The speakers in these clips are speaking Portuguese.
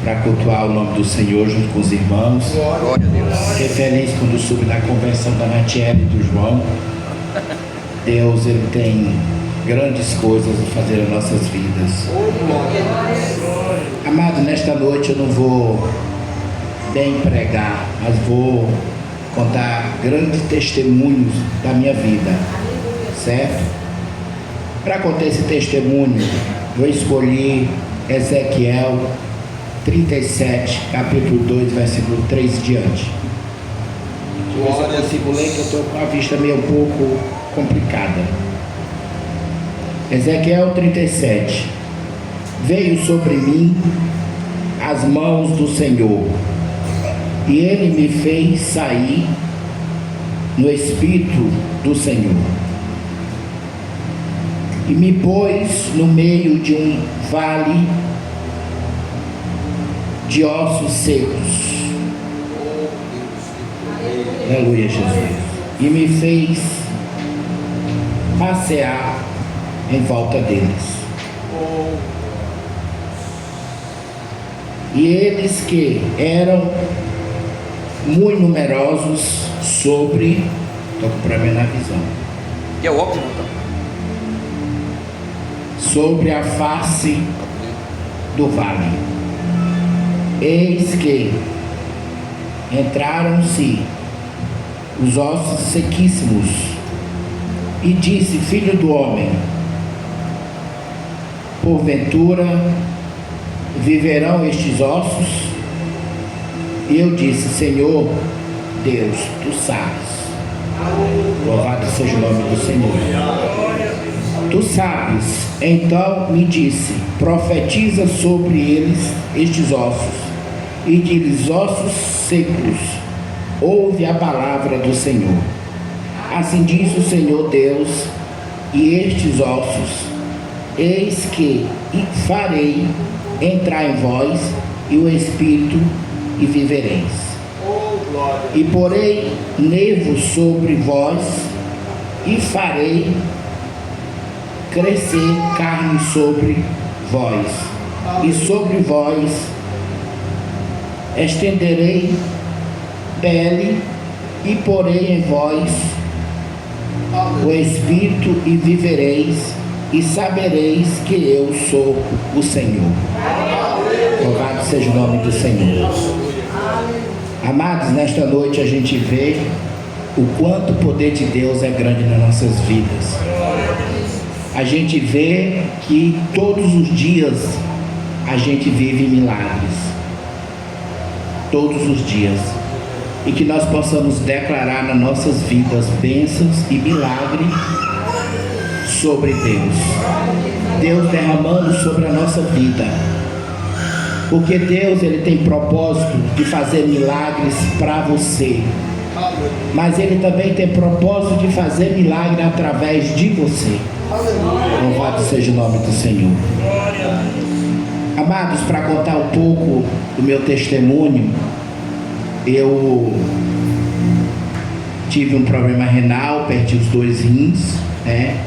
para cultuar o nome do Senhor junto com os irmãos. Glória a Deus. Fiquei feliz quando soube da conversão da Natiele e do João. Deus, Ele tem grandes coisas a fazer em nossas vidas. Amado, nesta noite eu não vou bem pregar, mas vou contar grandes testemunhos da minha vida, certo? Para contar esse testemunho, eu escolhi Ezequiel 37, capítulo 2, versículo 3 diante. Deixa eu ver se eu consigo ler, que eu estou com a vista meio um pouco complicada. Ezequiel 37. Veio sobre mim as mãos do Senhor, e Ele me fez sair no Espírito do Senhor, e me pôs no meio de um vale de ossos secos. Aleluia, Jesus. E me fez passear em volta deles. E eles que eram muito numerosos sobre, estou para mim na visão, Que é o óbvio, então. sobre a face do vale. Eis que entraram-se os ossos sequíssimos, e disse: Filho do homem, porventura viverão estes ossos? E eu disse: Senhor Deus, tu sabes. Louvado seja o nome do Senhor. Tu sabes. Então me disse: profetiza sobre eles estes ossos, e diz: ossos secos, ouve a palavra do Senhor. Assim diz o Senhor Deus: e estes ossos, eis que farei entrar em vós e o Espírito, e vivereis. E porei nervos sobre vós, e farei crescer carne sobre vós, e sobre vós estenderei pele, e porei em vós o Espírito, e vivereis, e sabereis que eu sou o Senhor. Louvado seja o nome do Senhor. Amados, nesta noite a gente vê o quanto o poder de Deus é grande nas nossas vidas. A gente vê que todos os dias a gente vive milagres. Todos os dias. E que nós possamos declarar nas nossas vidas bênçãos e milagres sobre Deus. Deus derramando sobre a nossa vida. Porque Deus, Ele tem propósito de fazer milagres para você. Mas Ele também tem propósito de fazer milagre através de você. Louvado seja o nome do Senhor. Amados, para contar um pouco do meu testemunho, eu tive um problema renal, perdi os 2 rins, né?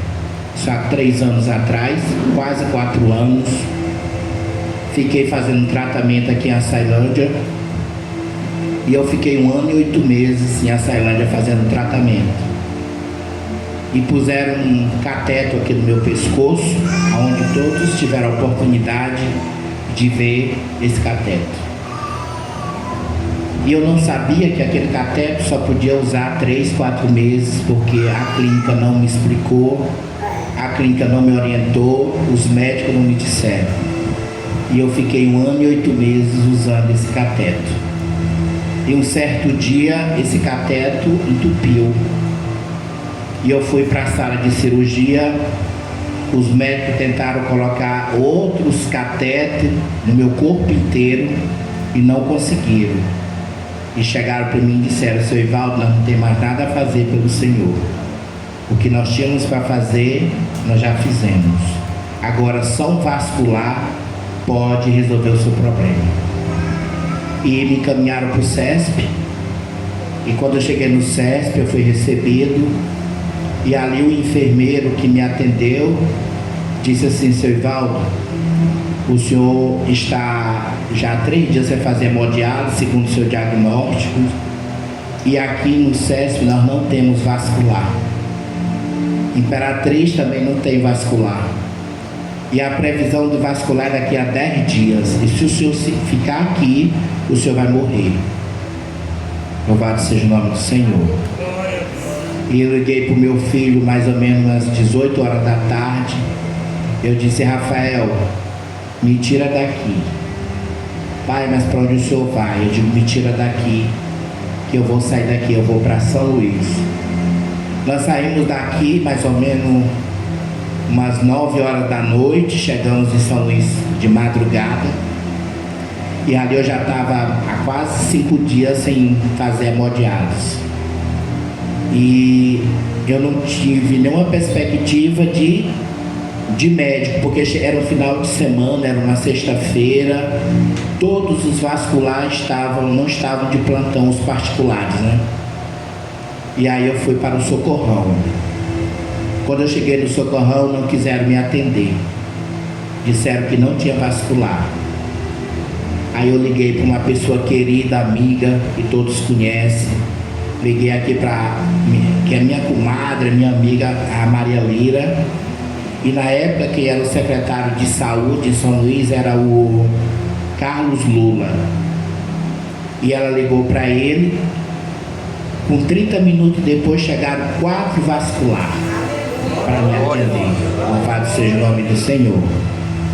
Isso há 3 anos atrás, quase 4 anos. Fiquei fazendo tratamento aqui em Açailândia, e eu fiquei 1 ano e 8 meses em Açailândia fazendo tratamento. E puseram um cateto aqui no meu pescoço, onde todos tiveram a oportunidade de ver esse cateto. E eu não sabia que aquele cateto só podia usar 3, 4 meses, porque a clínica não me explicou, a clínica não me orientou, os médicos não me disseram. E eu fiquei 1 ano e 8 meses usando esse cateto. E um certo dia esse cateto entupiu. E eu fui para a sala de cirurgia. Os médicos tentaram colocar outros catetes no meu corpo inteiro e não conseguiram. E chegaram para mim e disseram: Seu Ivaldo, nós não temos mais nada a fazer pelo Senhor. O que nós tínhamos para fazer, nós já fizemos. Agora só um vascular pode resolver o seu problema. E me encaminharam para o CESP. E quando eu cheguei no CESP, eu fui recebido. E ali o enfermeiro que me atendeu disse assim: Seu Ivaldo, o senhor está já há 3 dias sem fazer hemodiálise, segundo o seu diagnóstico. E aqui no CESP nós não temos vascular. Imperatriz também não tem vascular. E a previsão do vascular é daqui a 10 dias. E se o senhor ficar aqui, o senhor vai morrer. Louvado seja o nome do Senhor. E eu liguei para o meu filho mais ou menos às 18 horas da tarde. Eu disse: Rafael, me tira daqui. Pai, mas para onde o senhor vai? Eu digo: me tira daqui, que eu vou sair daqui, eu vou para São Luís. Nós saímos daqui mais ou menos umas 9 horas da noite, chegamos em São Luís de madrugada. E ali eu já estava há quase 5 dias sem fazer hemodiálise. E eu não tive nenhuma perspectiva de médico, porque era um final de semana, era uma sexta-feira, todos os vasculares não estavam de plantão, os particulares, né? E aí eu fui para o Socorrão. Quando eu cheguei no Socorrão, não quiseram me atender, disseram que não tinha vascular. Aí eu liguei para uma pessoa querida, amiga, que todos conhecem. Liguei aqui que é minha comadre, minha amiga, a Maria Lira. E na época que era o secretário de saúde em São Luís era o Carlos Lula. E ela ligou para ele. Com 30 minutos depois chegaram 4 vasculares para me atender. Louvado seja o nome do Senhor.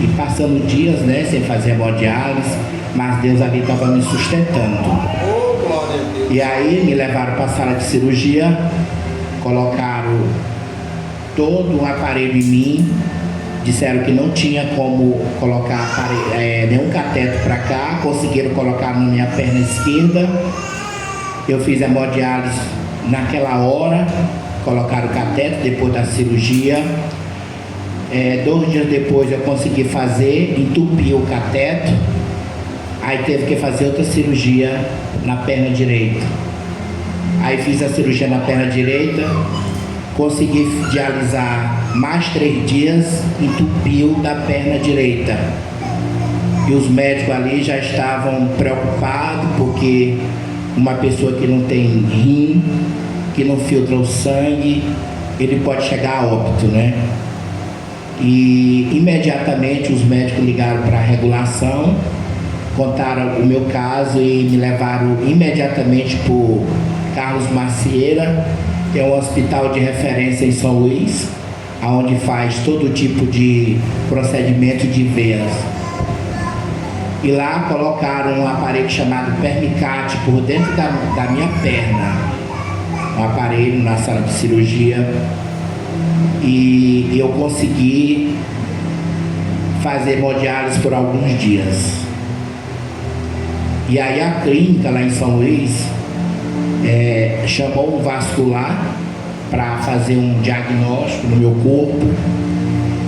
E passando dias, né, sem fazer hemodiálise, mas Deus ali estava me sustentando. E aí me levaram para a sala de cirurgia, colocaram todo um aparelho em mim, disseram que não tinha como colocar nenhum cateto para cá, conseguiram colocar na minha perna esquerda. Eu fiz hemodiálise naquela hora, colocaram o cateto depois da cirurgia. 2 dias depois eu consegui fazer, entupi o cateto. Aí teve que fazer outra cirurgia na perna direita. Aí fiz a cirurgia na perna direita, consegui dialisar mais 3 dias, entupiu da perna direita. E os médicos ali já estavam preocupados, porque uma pessoa que não tem rim, que não filtra o sangue, ele pode chegar a óbito, né? E imediatamente os médicos ligaram para a regulação, contaram o meu caso e me levaram imediatamente para o Carlos Macieira, que é um hospital de referência em São Luís, onde faz todo tipo de procedimento de veias. E lá colocaram um aparelho chamado Permicate por dentro da minha perna, um aparelho na sala de cirurgia, e eu consegui fazer hemodiálise por alguns dias. E aí a clínica lá em São Luís chamou um vascular para fazer um diagnóstico no meu corpo,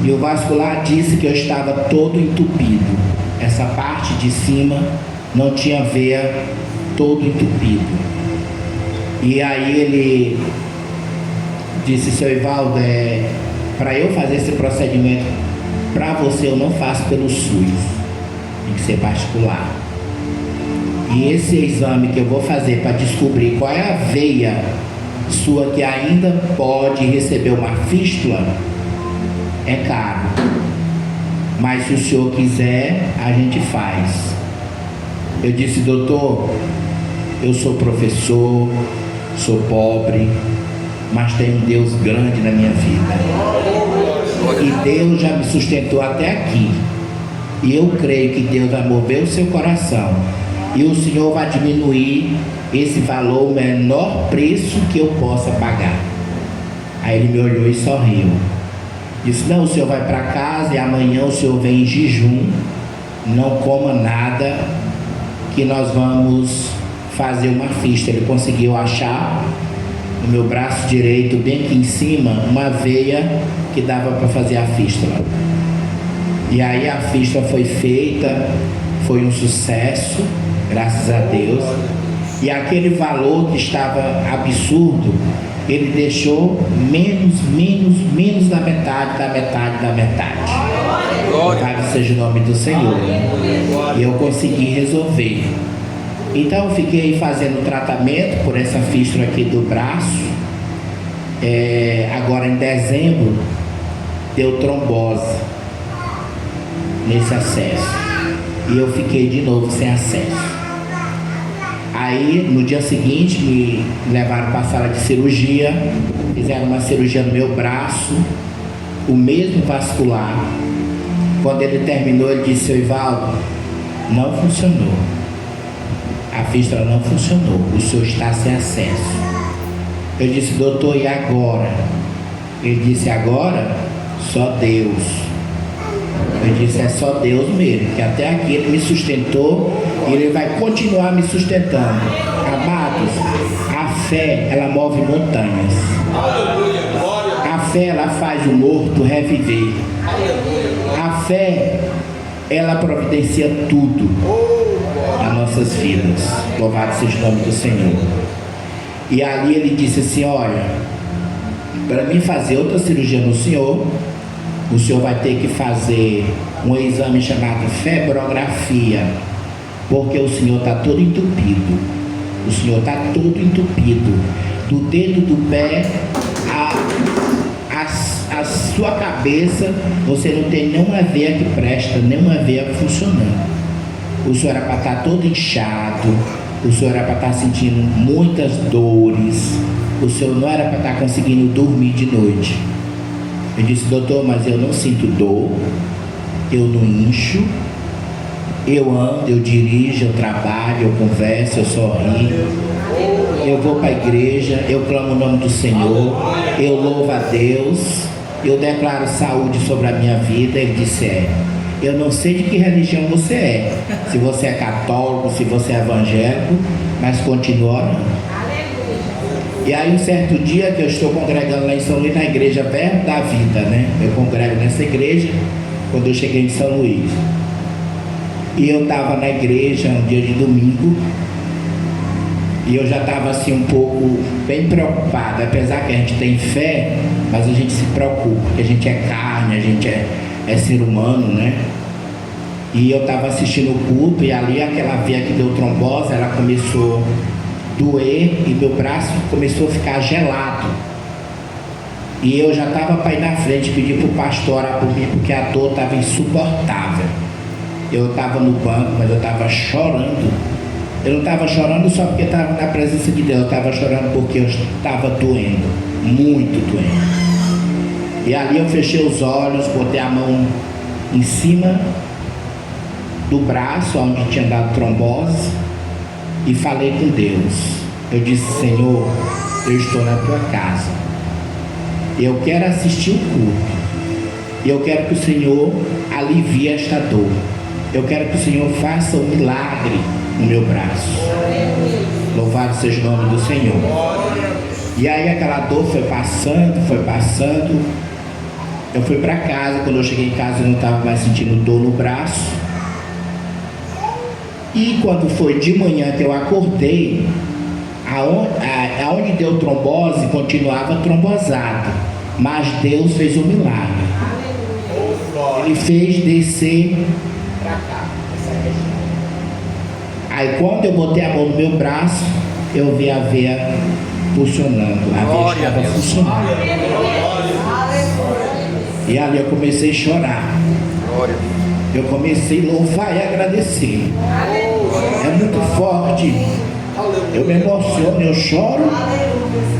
e o vascular disse que eu estava todo entupido. Essa parte de cima não tinha veia, todo entupido. E aí ele disse: seu Ivaldo, para eu fazer esse procedimento para você, eu não faço pelo SUS, tem que ser particular. E esse exame que eu vou fazer para descobrir qual é a veia sua que ainda pode receber uma fístula é caro. Mas se o senhor quiser, a gente faz. Eu disse: doutor, eu sou professor, sou pobre, mas tem um Deus grande na minha vida. E Deus já me sustentou até aqui. E eu creio que Deus vai mover o seu coração. E o senhor vai diminuir esse valor, o menor preço que eu possa pagar. Aí ele me olhou e sorriu. Disse: não, o senhor vai para casa e amanhã o senhor vem em jejum, não coma nada, que nós vamos fazer uma fístula. Ele conseguiu achar no meu braço direito, bem aqui em cima, uma veia que dava para fazer a fístula. E aí a fístula foi feita, foi um sucesso, graças a Deus. E aquele valor que estava absurdo, ele deixou menos da metade. Louvado seja o nome do Senhor. E eu consegui resolver. Então eu fiquei fazendo tratamento por essa fístula aqui do braço. Agora em dezembro deu trombose nesse acesso. E eu fiquei de novo sem acesso. Aí no dia seguinte me levaram para a sala de cirurgia. Fizeram uma cirurgia no meu braço, o mesmo vascular. Quando ele terminou, ele disse: "Seu Ivaldo, não funcionou. A fístula não funcionou. O senhor está sem acesso." Eu disse: "Doutor, e agora?" Ele disse: "Agora, só Deus." Eu disse: "É só Deus mesmo, que até aqui Ele me sustentou e Ele vai continuar me sustentando." Amados, a fé, ela move montanhas. A fé, ela faz o morto reviver. A fé, ela providencia tudo nas nossas vidas. Louvado seja o nome do Senhor. E ali ele disse assim: "Olha, para mim fazer outra cirurgia no senhor, o senhor vai ter que fazer um exame chamado febrografia, porque o senhor está todo entupido. O senhor está todo entupido. Do dedo do pé a sua cabeça, você não tem nenhuma veia que presta, nenhuma veia funcionando. O senhor era para estar todo inchado, o senhor era para estar sentindo muitas dores, o senhor não era para estar conseguindo dormir de noite." Eu disse: "Doutor, mas eu não sinto dor, eu não incho, eu ando, eu dirijo, eu trabalho, eu converso, eu sorrio, eu vou para a igreja, eu clamo o nome do Senhor, eu louvo a Deus, eu declaro saúde sobre a minha vida." Ele disse: "Eu não sei de que religião você é, se você é católico, se você é evangélico, mas continua orando." E aí um certo dia que eu estou congregando lá em São Luís, na igreja Verbo da Vida, né? Eu congrego nessa igreja quando eu cheguei em São Luís. E eu estava na igreja um dia de domingo, e eu já estava assim um pouco bem preocupado, apesar que a gente tem fé, mas a gente se preocupa, porque a gente é carne, a gente é ser humano, né? E eu estava assistindo o culto, e ali aquela veia que deu trombose, ela começou a doer e meu braço começou a ficar gelado. E eu já estava para ir na frente pedir para o pastor orar por mim, porque a dor estava insuportável. Eu estava no banco, mas eu estava chorando. Eu não estava chorando só porque estava na presença de Deus, eu estava chorando porque eu estava doendo, muito doendo. E ali eu fechei os olhos, botei a mão em cima do braço onde tinha dado trombose e falei com Deus. Eu disse: "Senhor, eu estou na tua casa, eu quero assistir o culto, eu quero que o Senhor alivie esta dor, eu quero que o Senhor faça um milagre no meu braço." Louvado seja o nome do Senhor. E aí aquela dor foi passando, foi passando. Eu fui para casa. Quando eu cheguei em casa eu não estava mais sentindo dor no braço. E quando foi de manhã que eu acordei, aonde deu trombose continuava trombosado, mas Deus fez um milagre. Ele fez descer para cá, essa região. Aí quando eu botei a mão no meu braço, eu vi a veia funcionando, a veia estava funcionando. E ali eu comecei a chorar. Eu comecei a louvar e agradecer. É muito forte. Eu me emociono, eu choro,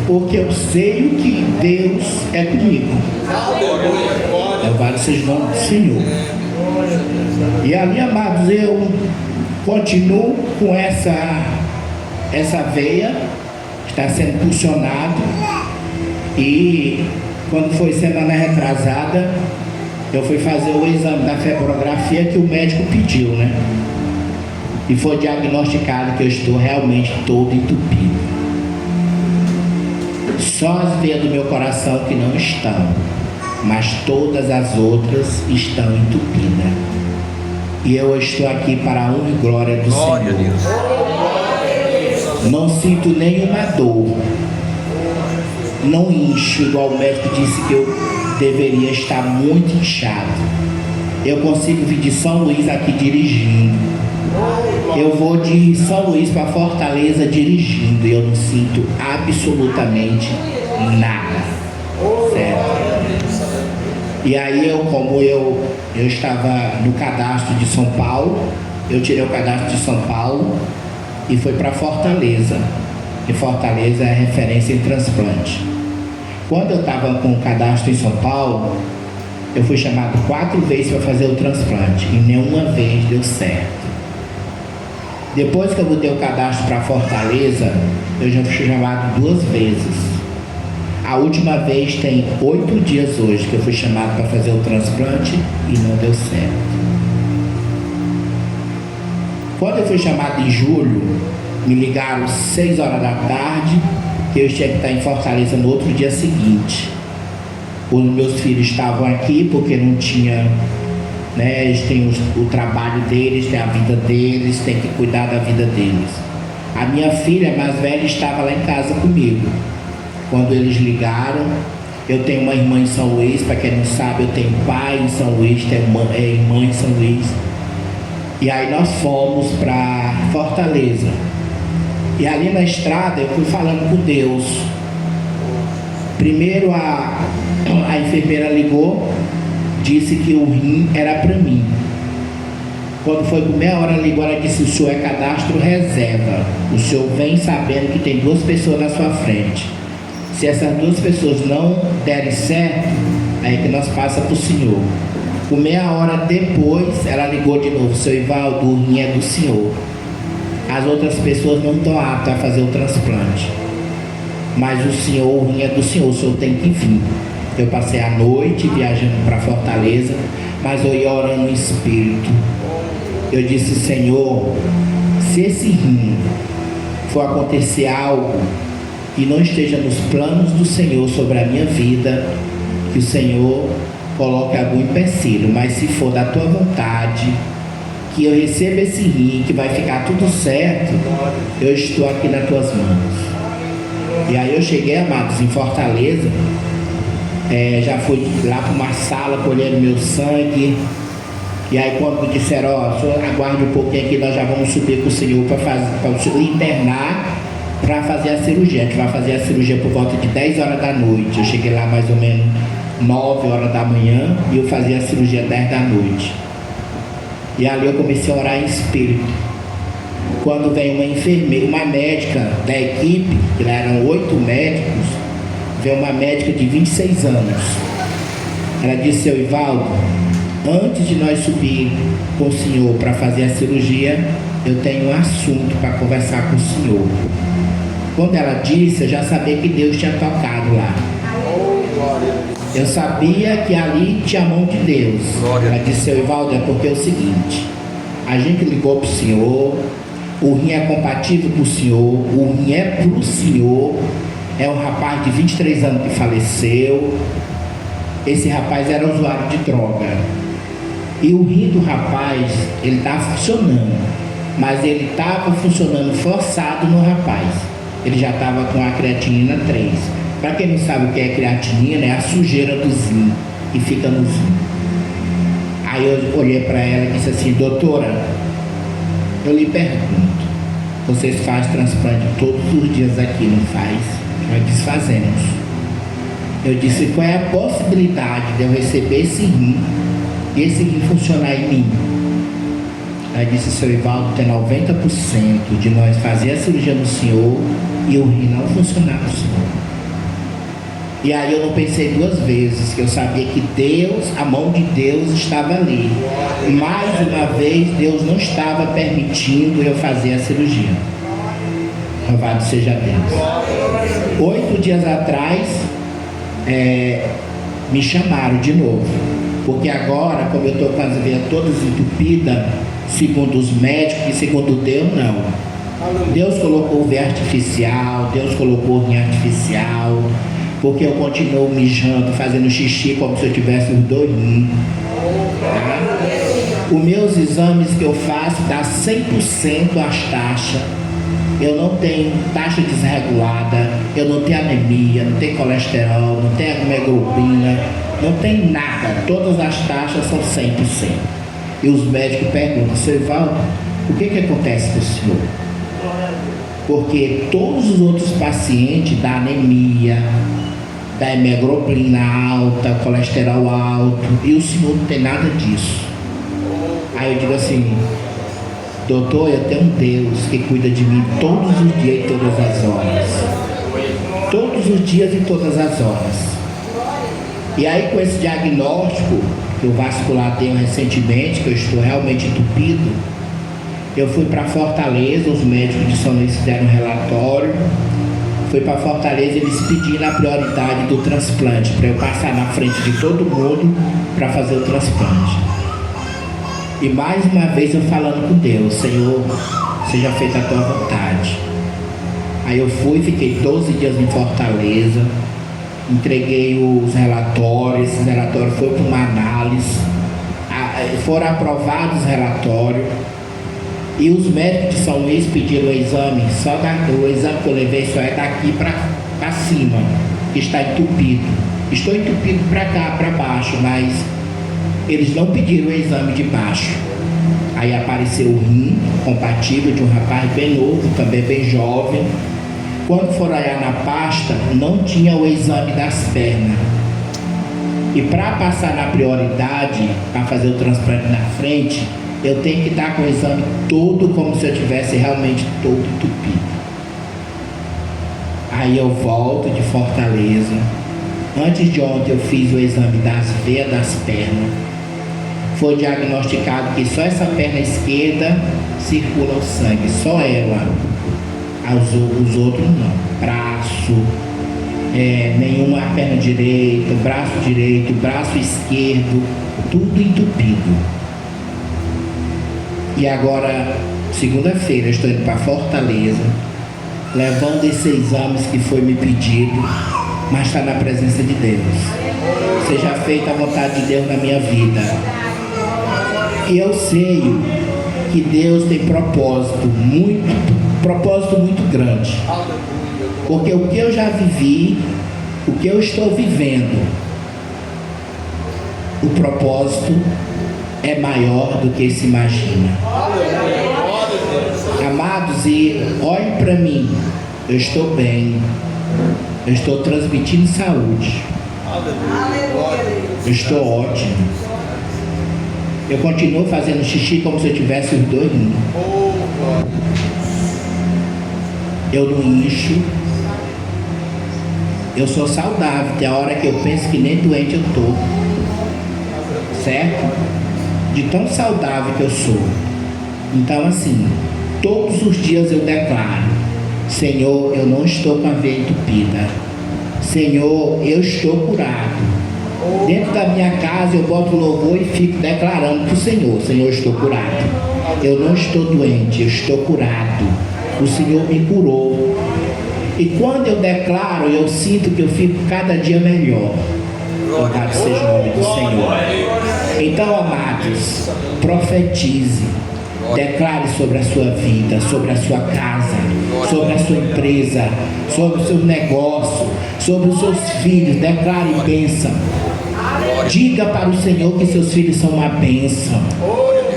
porque eu sei que Deus é comigo. Louvado seja o nome do Senhor. E ali, amados, eu continuo com essa veia que está sendo funcionado. E quando foi semana retrasada, eu fui fazer o exame da febrografia que o médico pediu, né? E foi diagnosticado que eu estou realmente todo entupido. Só as veias do meu coração que não estão, mas todas as outras estão entupidas. E eu estou aqui para a honra e glória do Senhor. Glória a Deus. Não sinto nenhuma dor. Não incho, igual o médico disse que eu deveria estar muito inchado. eu consigo vir de São Luís aqui dirigindo. Eu vou de São Luís para Fortaleza dirigindo e eu não sinto absolutamente nada, certo? E aí como eu estava no cadastro de São Paulo, eu tirei o cadastro de São Paulo e fui para Fortaleza. E Fortaleza é referência em transplante. Quando eu estava com o cadastro em São Paulo, eu fui chamado 4 vezes para fazer o transplante e nenhuma vez deu certo. Depois que eu mudei o cadastro para Fortaleza, eu já fui chamado 2 vezes. A última vez tem 8 dias hoje que eu fui chamado para fazer o transplante e não deu certo. Quando eu fui chamado em julho, me ligaram 6 horas da tarde que eu tinha que estar em Fortaleza no outro dia seguinte. Os meus filhos estavam aqui porque não tinha, né, eles têm o trabalho deles, têm a vida deles, têm que cuidar da vida deles. A minha filha mais velha estava lá em casa comigo. Quando eles ligaram, eu tenho uma irmã em São Luís, para quem não sabe, eu tenho pai em São Luís, tenho irmã em São Luís. E aí nós fomos para Fortaleza. E ali na estrada eu fui falando com Deus. Primeiro a enfermeira ligou, disse que o rim era para mim. Quando foi por meia hora ligou, ela disse: o senhor é cadastro reserva. O senhor vem sabendo que tem 2 pessoas na sua frente. Se essas 2 pessoas não derem certo, aí que nós passa para o senhor. Por meia hora depois, ela ligou de novo: seu Ivaldo, o rim é do senhor. As outras pessoas não estão aptas a fazer o transplante. Mas o senhor, o rim é do senhor, o senhor tem que vir. Eu passei a noite viajando para Fortaleza, mas eu ia orando no Espírito. Eu disse: Senhor, se esse rim for acontecer algo que não esteja nos planos do Senhor sobre a minha vida, que o Senhor coloque algum empecilho, mas se for da tua vontade, que eu receba esse rim, que vai ficar tudo certo, eu estou aqui nas tuas mãos. E aí eu cheguei, amados, em Fortaleza, já fui lá para uma sala colhendo meu sangue. E aí quando disseram: ó, aguarde um pouquinho aqui, nós já vamos subir com o Senhor para internar, para fazer a cirurgia. A gente vai fazer a cirurgia por volta de 10 horas da noite. Eu cheguei lá mais ou menos 9 horas da manhã e eu fazia a cirurgia 10 da noite. E ali eu comecei a orar em espírito. Quando vem uma enfermeira, uma médica da equipe, que lá eram 8 médicos, veio uma médica de 26 anos. Ela disse: seu Ivaldo, antes de nós subir com o senhor para fazer a cirurgia, eu tenho um assunto para conversar com o senhor. Quando ela disse, eu já sabia que Deus tinha tocado lá. Eu sabia que ali tinha a mão de Deus. Ela disse: seu Ivaldo, é porque é o seguinte, a gente ligou para o senhor, o rim é compatível com o senhor, o rim é para o senhor, é um rapaz de 23 anos que faleceu. Esse rapaz era usuário de droga. E o rim do rapaz, ele estava funcionando, mas ele estava funcionando forçado no rapaz. Ele já estava com a creatinina 3. Para quem não sabe o que é creatinina, é a sujeira do rim, que fica no rim. Aí eu olhei para ela e disse assim: doutora, eu lhe pergunto, vocês fazem transplante todos os dias aqui, não faz? Ela disse: fazemos. Eu disse: qual é a possibilidade de eu receber esse rim e esse rim funcionar em mim? Ela disse: seu Ivaldo, tem 90% de nós fazer a cirurgia no senhor e o rim não funcionar no senhor. E aí eu não pensei 2 vezes, que eu sabia que Deus, a mão de Deus estava ali. Mais uma vez, Deus não estava permitindo eu fazer a cirurgia. Louvado seja Deus. 8 dias atrás, me chamaram de novo, porque agora, como eu estou com as veias todas entupidas, segundo os médicos e segundo Deus, não. Deus colocou veia artificial, Deus colocou rim artificial, porque eu continuo mijando, fazendo xixi como se eu tivesse os 2 rins. Tá? Os meus exames que eu faço dá 100% as taxas. Eu não tenho taxa desregulada, eu não tenho anemia, não tenho colesterol, não tenho hemoglobina. Não tem nada, todas as taxas são 100%. E os médicos perguntam, seu Evaldo, o que acontece com o senhor? Porque todos os outros pacientes da anemia, da hemoglobina alta, colesterol alto, e o senhor não tem nada disso. Aí eu digo assim, doutor, eu tenho um Deus que cuida de mim todos os dias e todas as horas. Todos os dias e todas as horas. E aí com esse diagnóstico que o vascular deu recentemente, que eu estou realmente entupido, eu fui para Fortaleza, os médicos de São Luís fizeram um relatório. Fui para Fortaleza, eles pediram a prioridade do transplante, para eu passar na frente de todo mundo para fazer o transplante. E mais uma vez eu falando com Deus, Senhor, seja feita a tua vontade. Aí eu fui, fiquei 12 dias em Fortaleza, entreguei os relatórios, esses relatórios foram para uma análise, foram aprovados os relatórios. E os médicos de São Luís pediram o exame, o exame que eu levei só é daqui para cima, que está entupido. Estou entupido para cá, para baixo, mas eles não pediram o exame de baixo. Aí apareceu o rim compatível de um rapaz bem novo, também bem jovem. Quando for olhar na pasta, não tinha o exame das pernas. E para passar na prioridade, para fazer o transplante na frente, eu tenho que estar com o exame todo como se eu tivesse realmente todo entupido. Aí eu volto de Fortaleza. Antes de ontem eu fiz o exame das veias das pernas. Foi diagnosticado que só essa perna esquerda circula o sangue, só ela. Os outros não. Braço, nenhuma perna direita, braço esquerdo, tudo entupido. E agora, segunda-feira, eu estou indo para Fortaleza, levando esses exames que foi me pedido, mas está na presença de Deus. Seja feita a vontade de Deus na minha vida. E eu sei que Deus tem propósito muito grande. Porque o que eu já vivi, o que eu estou vivendo, o propósito é maior do que se imagina. Amados, e olhem para mim, eu estou bem, eu estou transmitindo saúde, eu estou ótimo, eu continuo fazendo xixi como se eu tivesse os dois rins, eu não incho, eu sou saudável, tem a hora que eu penso que nem doente eu estou, certo? De tão saudável que eu sou. Então assim, todos os dias eu declaro, Senhor, eu não estou com a veia entupida, Senhor, eu estou curado. Dentro da minha casa eu boto louvor e fico declarando para o Senhor, Senhor, eu estou curado, eu não estou doente, eu estou curado, o Senhor me curou. E quando eu declaro, eu sinto que eu fico cada dia melhor. Louvado seja o nome do Senhor. Então, amados, profetize, declare sobre a sua vida, sobre a sua casa, sobre a sua empresa, sobre o seu negócio, sobre os seus filhos, declare bênção. Diga para o Senhor que seus filhos são uma bênção.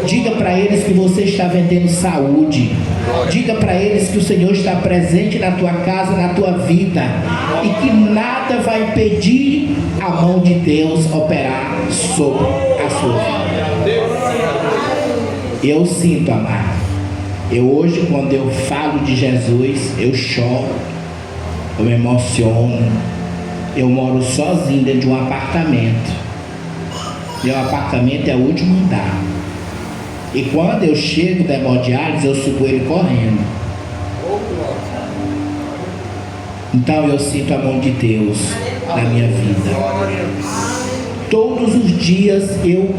Diga para eles que você está vendendo saúde. Diga para eles que o Senhor está presente na tua casa, na tua vida, e que nada vai impedir a mão de Deus operar sobre a sua vida. Eu sinto, amado. Hoje, quando eu falo de Jesus, eu choro, eu me emociono. Eu moro sozinho dentro de um apartamento. Meu apartamento é o último andar. E quando eu chego da hemodiálise, eu subo ele correndo. Então eu sinto a mão de Deus na minha vida. Todos os dias eu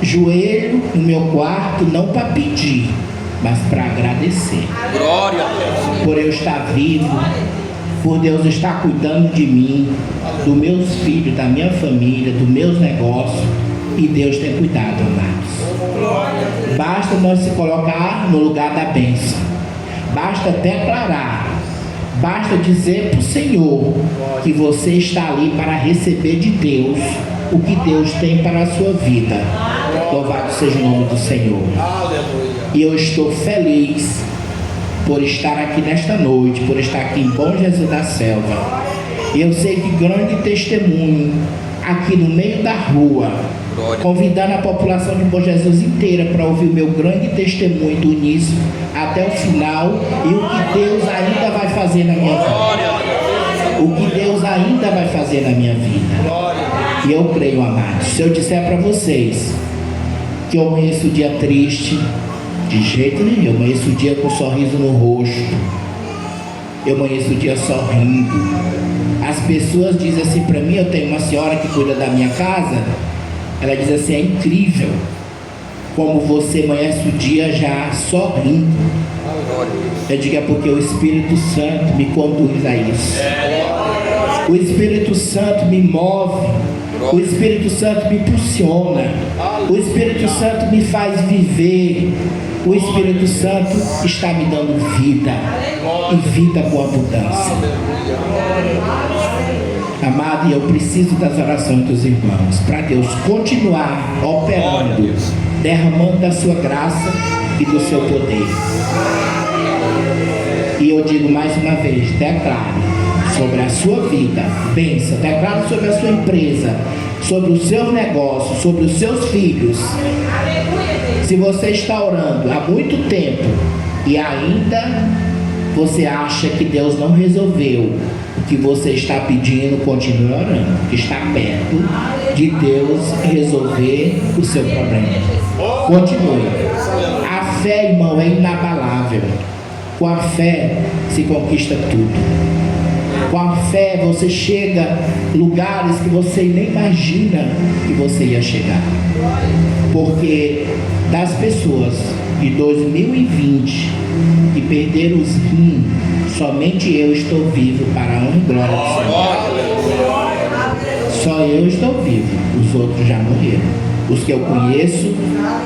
joelho no meu quarto, não para pedir, mas para agradecer. Glória a Deus. Por eu estar vivo, por Deus estar cuidando de mim, dos meus filhos, da minha família, dos meus negócios. E Deus tem cuidado, amados. Basta nós se colocar no lugar da bênção. Basta declarar. Basta dizer para o Senhor que você está ali para receber de Deus o que Deus tem para a sua vida. Louvado seja o nome do Senhor. E eu estou feliz por estar aqui nesta noite, por estar aqui em Bom Jesus da Selva. E eu sei que grande testemunho aqui no meio da rua, convidando a população de Bom Jesus inteira para ouvir o meu grande testemunho do início até o final e o que Deus ainda vai fazer na minha vida. O que Deus ainda vai fazer na minha vida. E eu creio, amados, se eu disser para vocês que eu amanheço o dia triste, de jeito nenhum, eu amanheço o dia com um sorriso no rosto, eu amanheço o dia sorrindo. As pessoas dizem assim para mim, eu tenho uma senhora que cuida da minha casa, ela diz assim, é incrível como você amanhece o dia já sorrindo. Eu digo, é porque o Espírito Santo me conduz a isso. O Espírito Santo me move. O Espírito Santo me impulsiona. O Espírito Santo me faz viver. O Espírito Santo está me dando vida, e vida com abundância. Amado, eu preciso das orações dos irmãos para Deus continuar operando, derramando da sua graça e do seu poder. E eu digo mais uma vez, declare sobre a sua vida bênção, declare sobre a sua empresa, sobre o seu negócio, sobre os seus filhos. Se você está orando há muito tempo e ainda você acha que Deus não resolveu o que você está pedindo, continue orando, porque está perto de Deus resolver o seu problema. Continue. A fé, irmão, é inabalável. Com a fé se conquista tudo. Com a fé você chega a lugares que você nem imagina que você ia chegar. Porque das pessoas de 2020 que perderam os rins, somente eu estou vivo para a honra e glória do Senhor. Só eu estou vivo, os outros já morreram. Os que eu conheço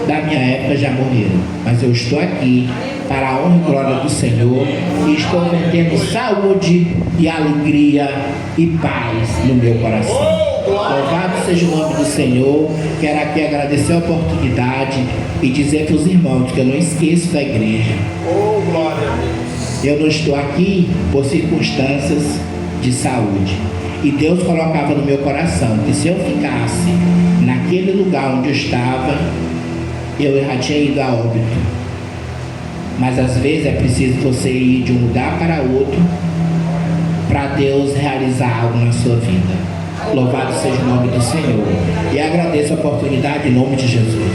da minha época já morreram, mas eu estou aqui para a honra e glória do Senhor e estou mantendo saúde e alegria e paz no meu coração. Louvado seja o nome do Senhor. Quero aqui agradecer a oportunidade e dizer para os irmãos que eu não esqueço da igreja. Eu não estou aqui por circunstâncias de saúde. E Deus colocava no meu coração que se eu ficasse naquele lugar onde eu estava, eu já tinha ido a óbito. Mas às vezes é preciso você ir de um lugar para outro para Deus realizar algo na sua vida. Louvado seja o nome do Senhor. E agradeço a oportunidade em nome de Jesus.